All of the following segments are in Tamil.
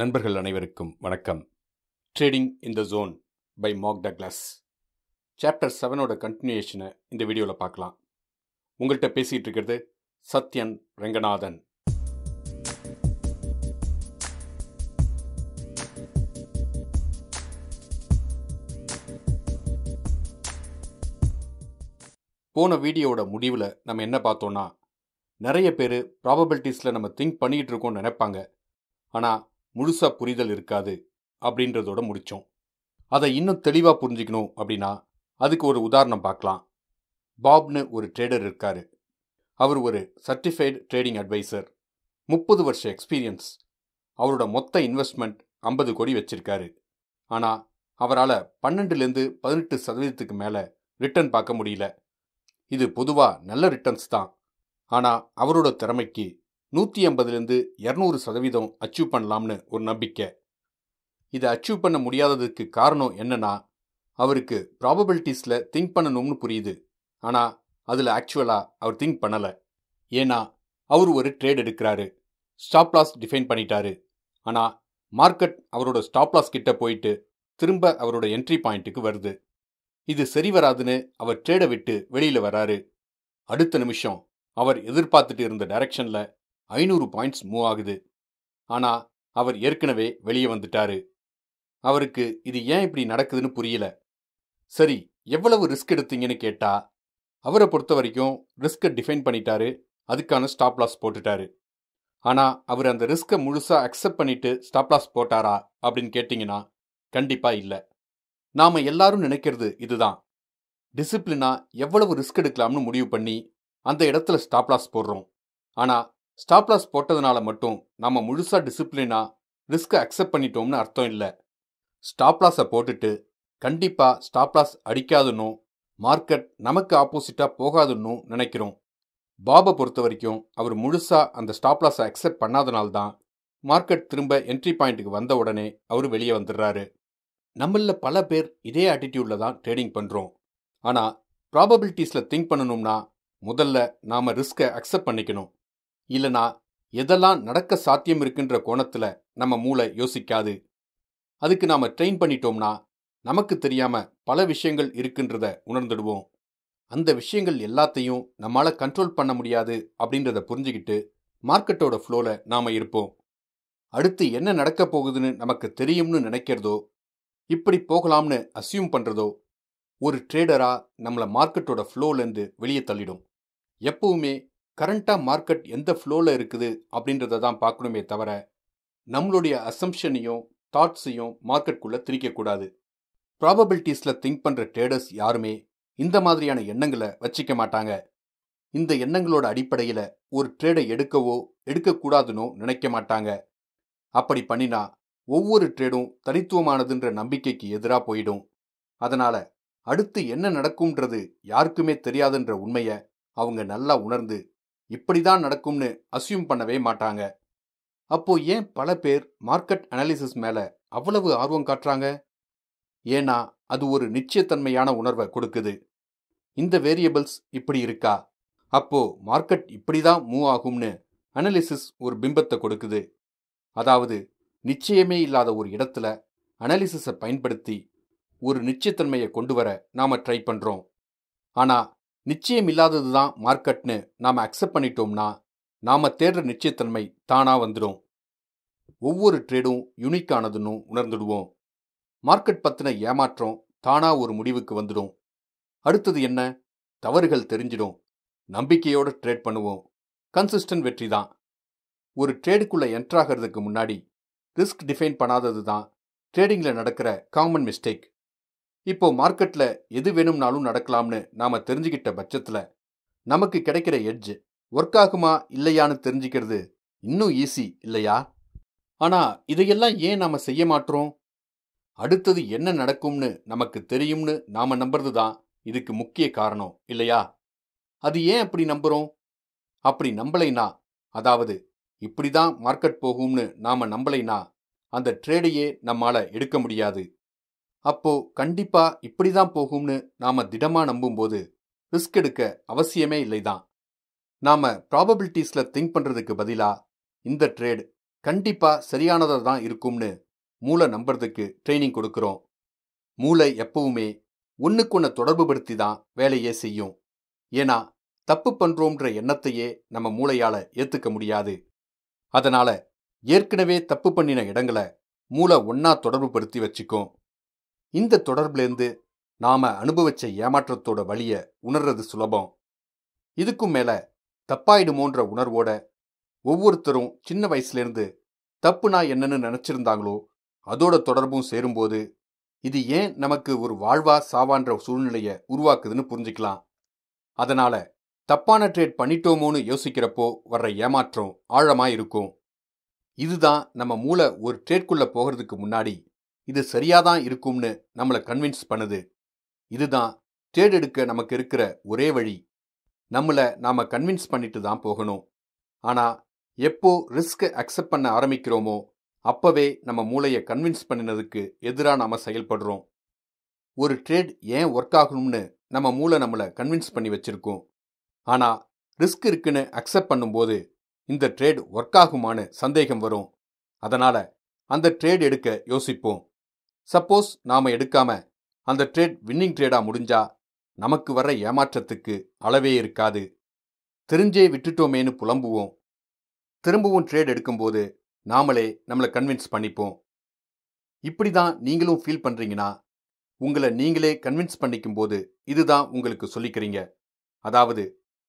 நண்பர்கள் அனைவருக்கும் வணக்கம். Trading in the zone by Mark Douglas. Chapter 7ஓட கண்டினியூஷனை இந்த வீடியோவில் பார்க்கலாம். உங்கள்கிட்ட பேசிகிட்டு இருக்கிறது சத்யன் ரெங்கநாதன். போன வீடியோவோட முடிவில் நம்ம என்ன பார்த்தோன்னா, நிறைய பேர் ப்ராபபிலிட்டிஸில் நம்ம திங்க் பண்ணிகிட்டு இருக்கோம்னு நினைப்பாங்க, ஆனால் முழுசாக புரிதல் இருக்காது அப்படின்றதோட முடித்தோம். அதை இன்னும் தெளிவாக புரிஞ்சிக்கணும் அப்படின்னா அதுக்கு ஒரு உதாரணம் பார்க்கலாம். பாப்னு ஒரு ட்ரேடர் இருக்கார். அவர் ஒரு சர்டிஃபைடு ட்ரேடிங் அட்வைசர், 30 வருஷ எக்ஸ்பீரியன்ஸ். அவரோட மொத்த இன்வெஸ்ட்மெண்ட் 50 கோடி வச்சிருக்காரு. ஆனால் அவரால் 12-18% மேலே ரிட்டர்ன் பார்க்க முடியல. இது பொதுவாக நல்ல ரிட்டர்ன்ஸ் தான். ஆனால் அவரோட திறமைக்கு 150-200% அச்சீவ் பண்ணலாம்னு ஒரு நம்பிக்கை. இதை அச்சீவ் பண்ண முடியாததுக்கு காரணம் என்னன்னா, அவருக்கு ப்ராபபிலிட்டிஸில் திங்க் பண்ணணும்னு புரியுது, ஆனால் அதில் ஆக்சுவலாக அவர் திங்க் பண்ணலை. ஏன்னா அவர் ஒரு ட்ரேட் எடுக்கிறாரு, ஸ்டாப் லாஸ் டிஃபைன் பண்ணிட்டாரு. ஆனால் மார்க்கெட் அவரோட ஸ்டாப் லாஸ் கிட்ட போயிட்டு திரும்ப அவரோட என்ட்ரி பாயிண்ட்டுக்கு வருது. இது சரி வராதுன்னு அவர் ட்ரேடை விட்டு வெளியில் வராரு. அடுத்த நிமிஷம் அவர் எதிர்பார்த்துட்டு இருந்த டைரக்ஷனில் 500 பாயிண்ட்ஸ் மூவ் ஆகுது. ஆனால் அவர் ஏற்கனவே வெளியே வந்துட்டாரு. அவருக்கு இது ஏன் இப்படி நடக்குதுன்னு புரியல. சரி, எவ்வளவு ரிஸ்க் எடுத்தீங்கன்னு கேட்டா, அவரை பொறுத்த வரைக்கும் ரிஸ்க்கை டிஃபைன் பண்ணிட்டாரு, அதுக்கான ஸ்டாப் லாஸ் போட்டுட்டாரு. ஆனால் அவர் அந்த ரிஸ்க்கை முழுசாக அக்செப்ட் பண்ணிட்டு ஸ்டாப் லாஸ் போட்டாரா அப்படின்னு கேட்டிங்கன்னா கண்டிப்பாக இல்லை. நாம் எல்லாரும் நினைக்கிறது இதுதான். டிசிப்ளினாக எவ்வளவு ரிஸ்க் எடுக்கலாம்னு முடிவு பண்ணி அந்த இடத்துல ஸ்டாப் லாஸ் போடுறோம். ஆனால் ஸ்டாப் லாஸ் போட்டதுனால மட்டும் நம்ம முழுசாக டிசிப்ளினாக ரிஸ்க்கை அக்செப்ட் பண்ணிட்டோம்னு அர்த்தம் இல்லை. ஸ்டாப் லாஸை போட்டுட்டு கண்டிப்பாக ஸ்டாப் லாஸ் அடிக்காதுன்னு, மார்க்கெட் நமக்கு ஆப்போசிட்டாக போகாதுன்னு நினைக்கிறோம். பாபை பொறுத்த வரைக்கும் அவர் முழுசாக அந்த ஸ்டாப் லாஸை அக்செப்ட் பண்ணாதனால்தான் மார்க்கெட் திரும்ப என்ட்ரி பாயிண்ட்டுக்கு வந்த உடனே அவர் வெளியே வந்துடுறாரு. நம்மளில் பல பேர் இதே ஆட்டிடியூடில் தான் ட்ரேடிங் பண்ணுறோம். ஆனால் ப்ராபபிலிட்டிஸில் திங்க் பண்ணணும்னா முதல்ல நாம் ரிஸ்க்கை அக்செப்ட் பண்ணிக்கணும். இல்லைனா எதெல்லாம் நடக்க சாத்தியம் இருக்குன்ற கோணத்தில் நம்ம மூளை யோசிக்காது. அதுக்கு நாம் ட்ரெயின் பண்ணிட்டோம்னா நமக்கு தெரியாமல் பல விஷயங்கள் இருக்குன்றத உணர்ந்துடுவோம். அந்த விஷயங்கள் எல்லாத்தையும் நம்மளால் கண்ட்ரோல் பண்ண முடியாது அப்படின்றத புரிஞ்சுக்கிட்டு மார்க்கெட்டோட ஃப்ளோவில் நாம் இருப்போம். அடுத்து என்ன நடக்க போகுதுன்னு நமக்கு தெரியும்னு நினைக்கிறதோ, இப்படி போகலாம்னு அஸ்யூம் பண்ணுறதோ ஒரு ட்ரேடராக நம்மளை மார்க்கெட்டோட ஃப்ளோலேருந்து வெளியே தள்ளிடும். எப்பவுமே கரண்ட்டாக மார்க்கெட் எந்த ஃப்ளோவில் இருக்குது அப்படின்றத தான் பார்க்கணுமே தவிர நம்மளுடைய அசம்ஷனையும் தாட்ஸையும் மார்க்கெட்டுக்குள்ளே திணிக்கக்கூடாது. ப்ராபபிலிட்டிஸில் திங்க் பண்ணுற ட்ரேடர்ஸ் யாருமே இந்த மாதிரியான எண்ணங்களை வச்சிக்க மாட்டாங்க. இந்த எண்ணங்களோட அடிப்படையில் ஒரு ட்ரேடை எடுக்கவோ எடுக்கக்கூடாதுன்னோ நினைக்க மாட்டாங்க. அப்படி பண்ணினா ஒவ்வொரு ட்ரேடும் தனித்துவமானதுன்ற நம்பிக்கைக்கு எதிராக போயிடும். அதனால் அடுத்து என்ன நடக்கும்ன்றது யாருக்குமே தெரியாதுன்ற உண்மையை அவங்க நல்லா உணர்ந்து இப்படி தான் நடக்கும்னு அஸ்யூம் பண்ணவே மாட்டாங்க. அப்போ ஏன் பல பேர் மார்க்கெட் அனாலிசிஸ் மேலே அவ்வளவு ஆர்வம் காட்டுறாங்க? ஏன்னா அது ஒரு நிச்சயத்தன்மையான உணர்வை கொடுக்குது. இந்த வேரியபிள்ஸ் இப்படி இருக்கா, அப்போ மார்க்கெட் இப்படி தான் மூவ் ஆகும்னு அனாலிசிஸ் ஒரு பிம்பத்தை கொடுக்குது. அதாவது நிச்சயமே இல்லாத ஒரு இடத்துல அனாலிசிஸை பயன்படுத்தி ஒரு நிச்சயத்தன்மையை கொண்டு வர நாம் ட்ரை பண்ணுறோம். ஆனால் நிச்சயம் இல்லாதது தான் மார்க்கெட்னு நாம் அக்செப்ட் பண்ணிட்டோம்னா நாம் தேடுற நிச்சயத்தன்மை தானாக வந்துடும். ஒவ்வொரு ட்ரேடும் யூனிக்கானதுன்னு உணர்ந்துடுவோம். மார்க்கெட் பற்றின ஏமாற்றம் தானாக ஒரு முடிவுக்கு வந்துடும். அடுத்தது என்ன? தவறுகள் தெரிஞ்சிடும். நம்பிக்கையோடு ட்ரேட் பண்ணுவோம். கன்சிஸ்டன்ட் வெற்றி தான். ஒரு ட்ரேடுக்குள்ளே என்ட்ராகிறதுக்கு முன்னாடி ரிஸ்க் டிஃபைன் பண்ணாதது தான் ட்ரேடிங்கில் நடக்கிற காமன் மிஸ்டேக். இப்போ மார்க்கெட்டில் எது வேணும்னாலும் நடக்கலாம்னு நாம் தெரிஞ்சுக்கிட்ட பட்சத்தில் நமக்கு கிடைக்கிற எட்ஜ் ஒர்க் ஆகுமா இல்லையான்னு தெரிஞ்சுக்கிறது இன்னும் ஈஸி இல்லையா? ஆனால் இதையெல்லாம் ஏன் நாம் செய்ய மாட்டோம்? அடுத்தது என்ன நடக்கும்னு நமக்கு தெரியும்னு நாம் நம்புறது தான் இதுக்கு முக்கிய காரணம் இல்லையா? அது ஏன் அப்படி நம்புகிறோம்? அப்படி நம்பலைனா, அதாவது இப்படி தான் மார்க்கெட் போகும்னு நாம் நம்பலைனா அந்த ட்ரேடையே நம்மால் எடுக்க முடியாது. அப்போ கண்டிப்பா இப்படி தான் போகும்னு நாம திடமா நம்பும்போது ரிஸ்க் எடுக்க அவசியமே இல்லை தான். நாம ப்ராபபிலிட்டிஸில் திங்க் பண்ணுறதுக்கு பதிலாக இந்த ட்ரேட் கண்டிப்பா சரியானதாக தான் இருக்கும்னு மூளை நம்புறதுக்கு ட்ரைனிங் கொடுக்குறோம். மூளை எப்பவுமே ஒன்றுக்கொன்று தொடர்பு படுத்தி தான் வேலையே செய்யும். ஏன்னா தப்பு பண்றோம்ன்ற எண்ணத்தையே நம்ம மூளையால ஏத்துக்க முடியாது. அதனால ஏற்கனவே தப்பு பண்ணின இடங்களை மூளை ஒன்னா தொடர்பு படுத்தி வச்சுக்கும். இந்த தொடர்புலேருந்து நாம அனுபவிச்ச ஏமாற்றத்தோட வலிய உணர்றது சுலபம். இதுக்கும் மேல தப்பாயிடுமோன்ற உணர்வோட ஒவ்வொருத்தரும் சின்ன வயசுலேருந்து தப்புனா என்னன்னு நினைச்சிருந்தாங்களோ அதோட தொடர்பும் சேரும்போது இது ஏன் நமக்கு ஒரு வாழ்வா சாவான்ற சூழ்நிலையை உருவாக்குதுன்னு புரிஞ்சுக்கலாம். அதனால தப்பான ட்ரேட் பண்ணிட்டோமோன்னு யோசிக்கிறப்போ வர்ற ஏமாற்றம் ஆழமா இருக்கும். இதுதான் நம்ம மூளை ஒரு ட்ரேட்குள்ள போகிறதுக்கு முன்னாடி இது சரியாதான் இருக்கும்னு நம்மளை கன்வின்ஸ் பண்ணுது. இதுதான் ட்ரேட் எடுக்க நமக்கு இருக்கிற ஒரே வழி. நம்மளை நாம கன்வின்ஸ் பண்ணிட்டு தான் போகணும். ஆனா எப்போ ரிஸ்கை அக்செப்ட் பண்ண ஆரம்பிக்கிறோமோ அப்பவே நம்ம மூளையை கன்வின்ஸ் பண்ணினதுக்கு எதிராக நாம செயல்படுறோம். ஒரு ட்ரேட் ஏன் ஒர்க் ஆகணும்னு நம்ம மூளை நம்மளை கன்வின்ஸ் பண்ணி வச்சிருக்கோம். ஆனா ரிஸ்க் இருக்குன்னு அக்செப்ட் பண்ணும்போது இந்த ட்ரேட் ஒர்க் ஆகுமான்னு சந்தேகம் வரும். அதனால அந்த ட்ரேட் எடுக்க யோசிப்போம். சப்போஸ் நாம எடுக்காம அந்த ட்ரேட் வின்னிங் ட்ரேடா முடிஞ்சா நமக்கு வர்ற ஏமாற்றத்துக்கு அளவே இருக்காது. தெரிஞ்சே விட்டுட்டோமேனு புலம்புவோம். திரும்பவும் ட்ரேட் எடுக்கும்போது நாமளே நம்மளை கன்வின்ஸ் பண்ணிப்போம். இப்படி தான் நீங்களும் ஃபீல் பண்றீங்கன்னா உங்களை நீங்களே கன்வின்ஸ் பண்ணிக்கும் போது இதுதான் உங்களுக்கு சொல்லிக்கிறீங்க. அதாவது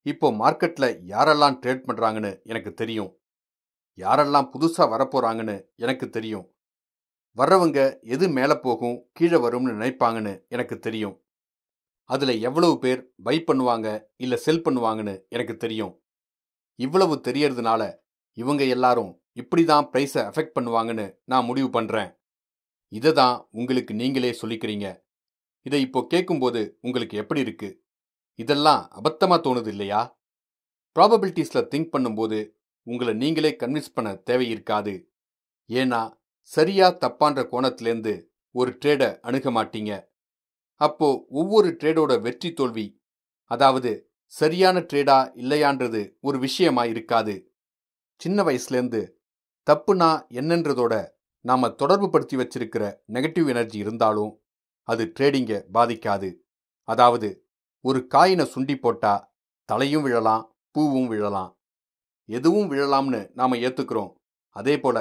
இப்போ மார்க்கெட்ல யாரெல்லாம் ட்ரேட் பண்றாங்கன்னு எனக்கு தெரியும், யாரெல்லாம் புதுசா வரப்போறாங்கன்னு எனக்கு தெரியும், வர்றவங்க எது மேலே போகும் கீழே வரும்னு நினைப்பாங்கன்னு எனக்கு தெரியும், அதுல எவ்வளவு பேர் பை பண்ணுவாங்க இல்ல செல் பண்ணுவாங்கன்னு எனக்கு தெரியும். இவ்வளவு தெரியறதுனால இவங்க எல்லாரும் இப்படிதான் பிரைஸை அஃபெக்ட் பண்ணுவாங்கன்னு நான் முடிவு பண்றேன். இதை தான் உங்களுக்கு நீங்களே சொல்லிக்கிறீங்க. இதை இப்போ கேட்கும்போது உங்களுக்கு எப்படி இருக்கு? இதெல்லாம் அபத்தமா தோணுது இல்லையா? ப்ராபபிலிட்டிஸ்ல திங்க் பண்ணும்போது உங்களை நீங்களே கன்வின்ஸ் பண்ண தேவையிருக்காது. ஏன்னா சரியா தப்பான்ற கோணத்திலேருந்து ஒரு ட்ரேடை அணுக மாட்டீங்க. அப்போ ஒவ்வொரு ட்ரேடோட வெற்றி தோல்வி, அதாவது சரியான ட்ரேடா இல்லையான்றது ஒரு விஷயமா இருக்காது. சின்ன வயசுலேருந்து தப்புனா என்னன்றதோட நாம தொடர்பு படுத்தி வச்சிருக்கிற நெகட்டிவ் எனர்ஜி இருந்தாலும் அது ட்ரேடிங்கை பாதிக்காது. அதாவது ஒரு காயினை சுண்டி போட்டா தலையும் விழலாம், பூவும் விழலாம். எதுவும் விழலாம்னு நாம ஏத்துக்கிறோம். அதே போல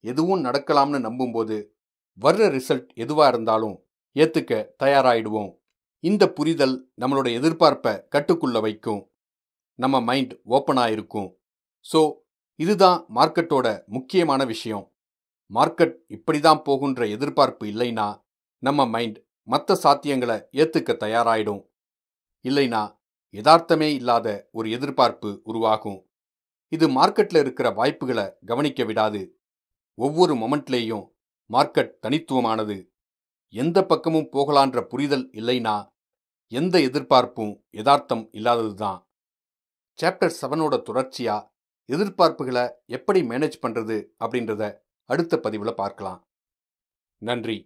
எதுவும் நடக்கலாம்னு நம்பும்போது வர்ற ரிசல்ட் எதுவா இருந்தாலும் ஏத்துக்க தயாராயிடுவோம். இந்த புரிதல் நம்மளோட எதிர்பார்ப்பை கட்டுக்குள்ள வைக்கும். நம்ம மைண்ட் ஓப்பனா இருக்கும். ஸோ இதுதான் மார்க்கெட்டோட முக்கியமான விஷயம். மார்க்கெட் இப்படிதான் போகுன்ற எதிர்பார்ப்பு இல்லைனா நம்ம மைண்ட் மற்ற சாத்தியங்களை ஏத்துக்க தயாராயிடும். இல்லைனா யதார்த்தமே இல்லாத ஒரு எதிர்பார்ப்பு உருவாகும். இது மார்க்கெட்ல இருக்கிற வாய்ப்புகளை கவனிக்க விடாது. ஒவ்வொரு மொமெண்ட்லேயும் மார்க்கெட் தனித்துவமானது. எந்த பக்கமும் போகலான்ற புரிதல் இல்லைனா எந்த எதிர்பார்ப்பும் யதார்த்தம் இல்லாததுதான். சாப்டர் 7ஓட தொடர்ச்சியா எதிர்பார்ப்புகளை எப்படி மேனேஜ் பண்றது அப்படின்றத அடுத்த பதிவில் பார்க்கலாம். நன்றி.